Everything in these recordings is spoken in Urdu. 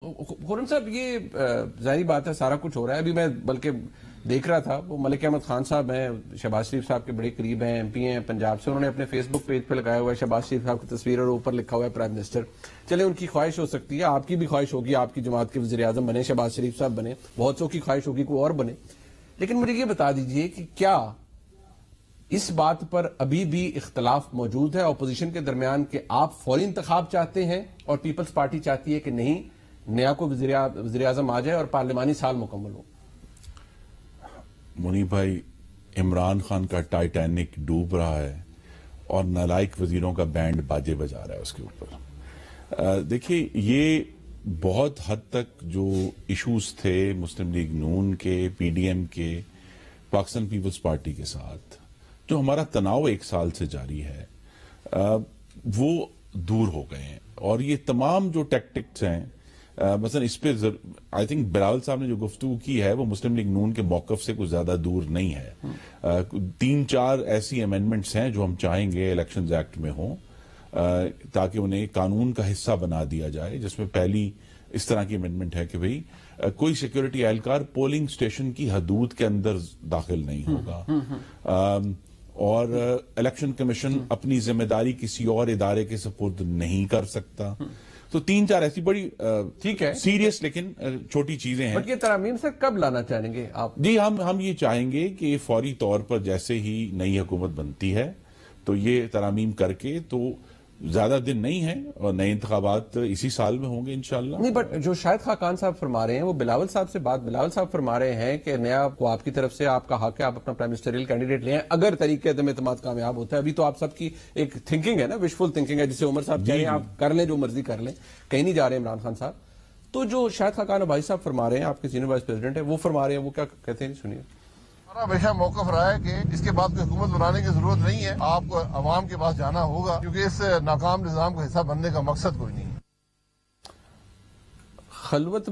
خورم صاحب یہ ظاہری بات ہے سارا کچھ ہو رہا ہے. ابھی میں بلکہ دیکھ رہا تھا وہ ملک احمد خان صاحب ہیں, شہباز شریف صاحب کے بڑے قریب ہیں, ایم پی ہیں پنجاب سے. انہوں نے اپنے فیس بک پیج پہ لگایا ہوا ہے شہباز شریف صاحب کی تصویر اور اوپر لکھا ہوا ہے پرائم منسٹر. چلے ان کی خواہش ہو سکتی ہے, آپ کی بھی خواہش ہوگی آپ کی جماعت کے وزیر اعظم بنے, شہباز شریف صاحب بنے, بہت سو کی خواہش ہوگی کوئی اور بنے. لیکن مجھے یہ بتا دیجئے کہ کیا اس بات پر ابھی بھی اختلاف موجود ہے اپوزیشن کے درمیان کہ آپ فوری انتخاب چاہتے ہیں اور پیپلز پارٹی چاہتی ہے کہ نہیں, نیا کو وزیر اعظم آ جائے اور پارلیمانی سال مکمل ہو؟ منی بھائی, عمران خان کا ٹائٹینک ڈوب رہا ہے اور نالائق وزیروں کا بینڈ باجے بجا رہا ہے اس کے اوپر. دیکھیے, یہ بہت حد تک جو ایشوز تھے مسلم لیگ نون کے, پی ڈی ایم کے, پاکستان پیپلز پارٹی کے ساتھ, جو ہمارا تناؤ ایک سال سے جاری ہے, وہ دور ہو گئے ہیں. اور یہ تمام جو ٹیکٹکس ہیں, مثلا اس پہ آئی تھنک بلاول صاحب نے جو گفتگو کی ہے وہ مسلم لیگ نون کے موقف سے کچھ زیادہ دور نہیں ہے. 3-4 ایسی امینڈمنٹس ہیں جو ہم چاہیں گے الیکشنز ایکٹ میں ہوں تاکہ انہیں قانون کا حصہ بنا دیا جائے, جس میں پہلی اس طرح کی امینڈمنٹ ہے کہ بھئی کوئی سیکیورٹی اہلکار پولنگ سٹیشن کی حدود کے اندر داخل نہیں ہوگا, اور الیکشن کمیشن اپنی ذمہ داری کسی اور ادارے کے سپرد نہیں کر سکتا. تو 3-4 ایسی بڑی ٹھیک ہے سیریس لیکن چھوٹی چیزیں ہیں. بٹ یہ ترامیم سے کب لانا چاہیں گے آپ؟ جی, ہم یہ چاہیں گے کہ فوری طور پر جیسے ہی نئی حکومت بنتی ہے تو یہ ترامیم کر کے, تو زیادہ دن نہیں ہیں اور نئے انتخابات اسی سال میں ہوں گے انشاءاللہ. نہیں, بٹ جو شاہد خاقان صاحب فرما رہے ہیں وہ بلاول صاحب سے بات, بلاول صاحب فرما رہے ہیں کہ نیا کو آپ کی طرف سے آپ کا حق ہے, آپ اپنا پرائم منسٹریل کینڈیڈیٹ لیں اگر طریقے عدم اعتماد کامیاب ہوتا ہے. ابھی تو آپ سب کی ایک تھنکنگ ہے نا, وشفل تھنکنگ ہے, جسے عمر صاحب کہہ رہے ہیں آپ کر لیں جو مرضی کر لیں, کہیں نہیں جا رہے عمران خان صاحب. تو جو شاہد خاقان بھائی صاحب فرما رہے ہیں, آپ کے سینئر وائس پریزیڈنٹ ہیں, وہ فرما رہے ہیں, وہ کیا کہتے ہیں سنیے. ہمارا ہمیشہ موقف رہا ہے کہ اس کے بعد کوئی حکومت بنانے کی ضرورت نہیں ہے, آپ کو عوام کے پاس جانا ہوگا کیونکہ اس ناکام نظام کا حصہ بننے کا مقصد کوئی نہیں ہے. خلوت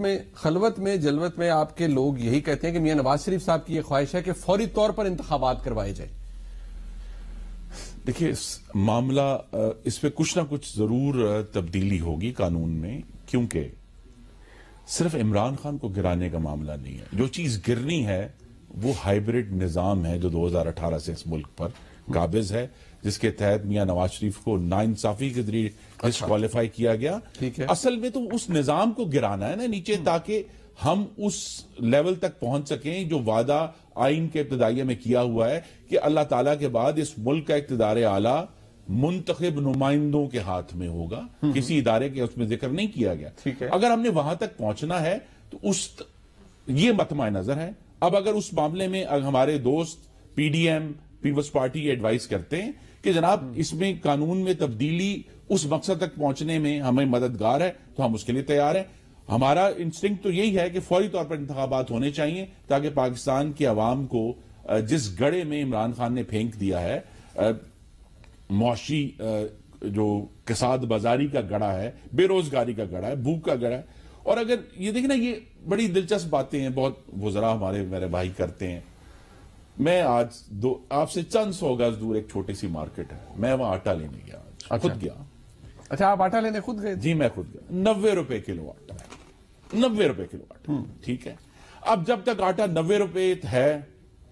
میں جلوت میں آپ کے لوگ یہی کہتے ہیں کہ میاں نواز شریف صاحب کی یہ خواہش ہے کہ فوری طور پر انتخابات کروائے جائیں. دیکھیے, معاملہ اس پہ کچھ نہ کچھ ضرور تبدیلی ہوگی قانون میں, کیونکہ صرف عمران خان کو گرانے کا معاملہ نہیں ہے. جو چیز گرنی ہے وہ ہائیبرڈ نظام ہے جو 2018 سے اس ملک پر قابض ہے, جس کے تحت میاں نواز شریف کو ناانصافی کے ذریعے ڈسکوالیفائی کیا گیا. اصل میں تو اس نظام کو گرانا ہے نا نیچے, تاکہ ہم اس لیول تک پہنچ سکیں جو وعدہ آئین کے ابتدائیہ میں کیا ہوا ہے کہ اللہ تعالیٰ کے بعد اس ملک کا اقتدار اعلیٰ منتخب نمائندوں کے ہاتھ میں ہوگا, کسی ادارے کے اس میں ذکر نہیں کیا گیا. اگر ہم نے وہاں تک پہنچنا ہے تو یہ مطمع نظر ہے. اب اگر اس معاملے میں ہمارے دوست P D M Peoples Party یہ ایڈوائز کرتے ہیں کہ جناب اس میں قانون میں تبدیلی اس مقصد تک پہنچنے میں ہمیں مددگار ہے, تو ہم اس کے لیے تیار ہیں. ہمارا انسٹنکٹ تو یہی ہے کہ فوری طور پر انتخابات ہونے چاہیے تاکہ پاکستان کی عوام کو جس گڑھے میں عمران خان نے پھینک دیا ہے, معاشی جو کساد بازاری کا گڑھا ہے, بے روزگاری کا گڑھا ہے, بھوک کا گڑھا ہے. اور اگر یہ دیکھیں نا, یہ بڑی دلچسپ باتیں ہیں, بہت وزراء میرے بھائی کرتے ہیں. میں آج آپ سے چند 100 گز دور ایک چھوٹی سی مارکیٹ ہے, میں وہاں آٹا لینے گیا, خود گیا. اچھا, آپ آٹا لینے خود گئے؟ جی میں خود گیا. 90 روپے کلو آٹا ہے, 90 روپے کلو آٹا. ٹھیک ہے, اب جب تک آٹا 90 روپے ہے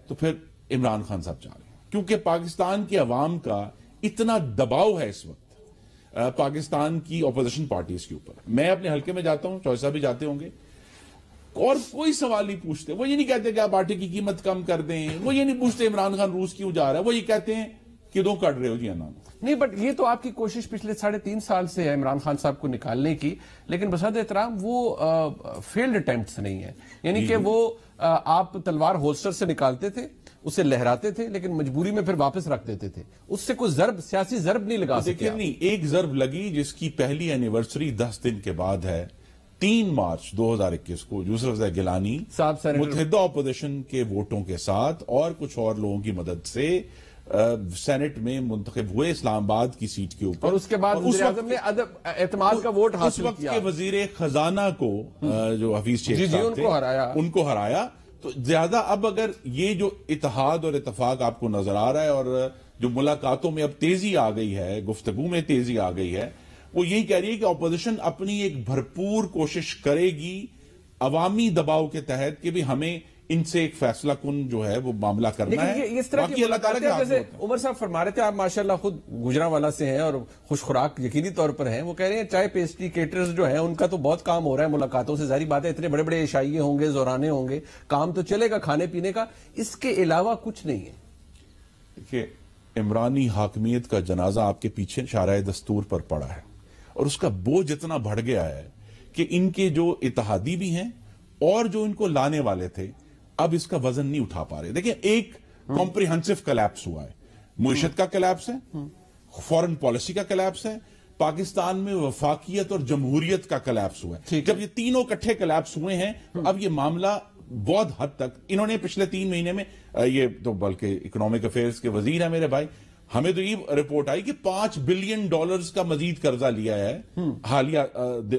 تو پھر عمران خان صاحب چاہ رہے ہیں, کیونکہ پاکستان کی عوام کا اتنا دباؤ ہے اس وقت پاکستان کی اپوزیشن پارٹیز کے اوپر. میں اپنے حلقے میں جاتا ہوں, چوہے صاحب بھی جاتے ہوں گے, اور کوئی سوال نہیں پوچھتے. وہ یہ نہیں کہتے کہ آپ آٹے کی قیمت کم کر دیں, وہ یہ نہیں پوچھتے عمران خان روس کیوں جا رہا ہے, وہ یہ کہتے ہیں کہ دو کٹ رہے ہو جی انہوں. نہیں, بٹ یہ تو آپ کی کوشش پچھلے 3.5 سال سے ہے عمران خان صاحب کو نکالنے کی, لیکن بصد احترام وہ فیلڈ اٹیمپٹس نہیں ہیں. یعنی کہ وہ آپ تلوار ہولسٹر سے نکالتے تھے, اسے لہراتے تھے, لیکن مجبوری میں پھر واپس رکھ دیتے تھے, اس سے کوئی سیاسی ضرب نہیں لگا سکتے. نہیں, ایک ضرب لگی جس کی پہلی اینیورسری 10 دن کے بعد ہے. 3 مارچ 2021 کو یوسف زئی گیلانی متحدہ اپوزیشن کے ووٹوں کے ساتھ اور کچھ اور لوگوں کی مدد سے سینٹ میں منتخب ہوئے اسلام آباد کی سیٹ کے اوپر, اور اس کے بعد وزیر اعظم نے اعتماد کا ووٹ حاصل کیا. اس وقت کے وزیر خزانہ کو جو حفیظ شیخ صاحب تھے ان کو ہرایا. تو زیادہ اب اگر یہ جو اتحاد اور اتفاق آپ کو نظر آ رہا ہے اور جو ملاقاتوں میں اب تیزی آ گئی ہے, گفتگو میں تیزی آ گئی ہے, وہ یہی کہہ رہی ہے کہ اپوزیشن اپنی ایک بھرپور کوشش کرے گی عوامی دباؤ کے تحت کہ بھی ہمیں ان سے ایک فیصلہ کن جو ہے وہ معاملہ کرنا ہے. لیکن اس طرح کی اللہ تعالیٰ کے ہاتھ میں جیسے ہوتا ہے. عمر صاحب فرما رہے تھے، آپ ماشاءاللہ خود گجرانوالہ سے ہیں اور خوش خوراک یقینی طور پر ہیں، وہ کہہ رہے ہیں چائے پیسٹری کیٹرز جو ہیں ان کا تو بہت کام ہو رہا ہے ملاقاتوں سے، ظاہری بات ہے اتنے بڑے بڑے عشائیے ہوں گے، زورانے ہوں گے، کام تو چلے گا کھانے پینے کا، اس کے علاوہ کچھ نہیں ہے. کہ عمرانی حاکمیت کا جنازہ آپ کے پیچھے شارع دستور پر پڑا ہے اور اس کا بوجھ اتنا بڑھ گیا ہے کہ ان کے جو اتحادی بھی ہیں اور جو ان کو لانے والے تھے اب اس کا وزن نہیں اٹھا پا رہے. دیکھیں ایک کمپریہنسو کلیپس ہوا ہے، معیشت کا کلیپس ہے، فورن پالیسی کا کلیپس ہے، پاکستان میں وفاقیت اور جمہوریت کا کلیپس ہوا ہے. جب یہ تینوں اکٹھے کلیپس ہوئے ہیں تو اب یہ معاملہ بہت حد تک انہوں نے پچھلے 3 مہینے میں یہ تو بلکہ اکنامک افیئرز کے وزیر ہیں میرے بھائی، ہمیں تو یہ رپورٹ آئی کہ $5 بلین کا مزید قرضہ لیا ہے حالیہ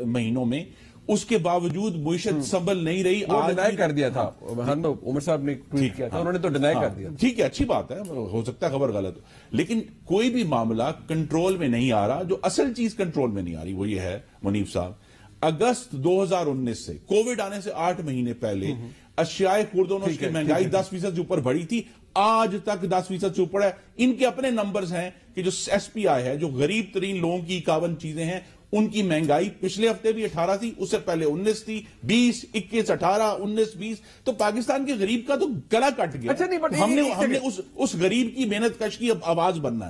مہینوں میں، اس کے باوجود معیشت سنبھل نہیں رہی. وہ ڈینائی کر دیا تھا عمر صاحب نے ٹویٹ کیا تھا، انہوں نے تو ڈینائی کر دیا. ٹھیک ہے، اچھی بات ہے، ہو سکتا ہے خبر غلط ہو، لیکن کوئی بھی معاملہ کنٹرول میں نہیں آ رہا. جو اصل چیز کنٹرول میں نہیں آ رہی وہ یہ ہے منیف صاحب، اگست 2019 سے کووڈ آنے سے 8 مہینے پہلے اشیاء خوردونوش کی مہنگائی 10% سے اوپر بڑھی تھی، آج تک 10% سے اوپر ہے. ان کے اپنے نمبرز ہیں کہ جو ایس پی آئی ہے، جو غریب ترین لوگوں کی 51 چیزیں ہیں، ان کی مہنگائی پچھلے ہفتے بھی 18 تھی، اس سے پہلے 19 تھی، 20، 21، 18، 19، 20. تو پاکستان کے غریب کا تو گلا کٹ گیا. اچھا نہیں، ہم نے اس غریب کی محنت کش کی اب آواز بننا ہے.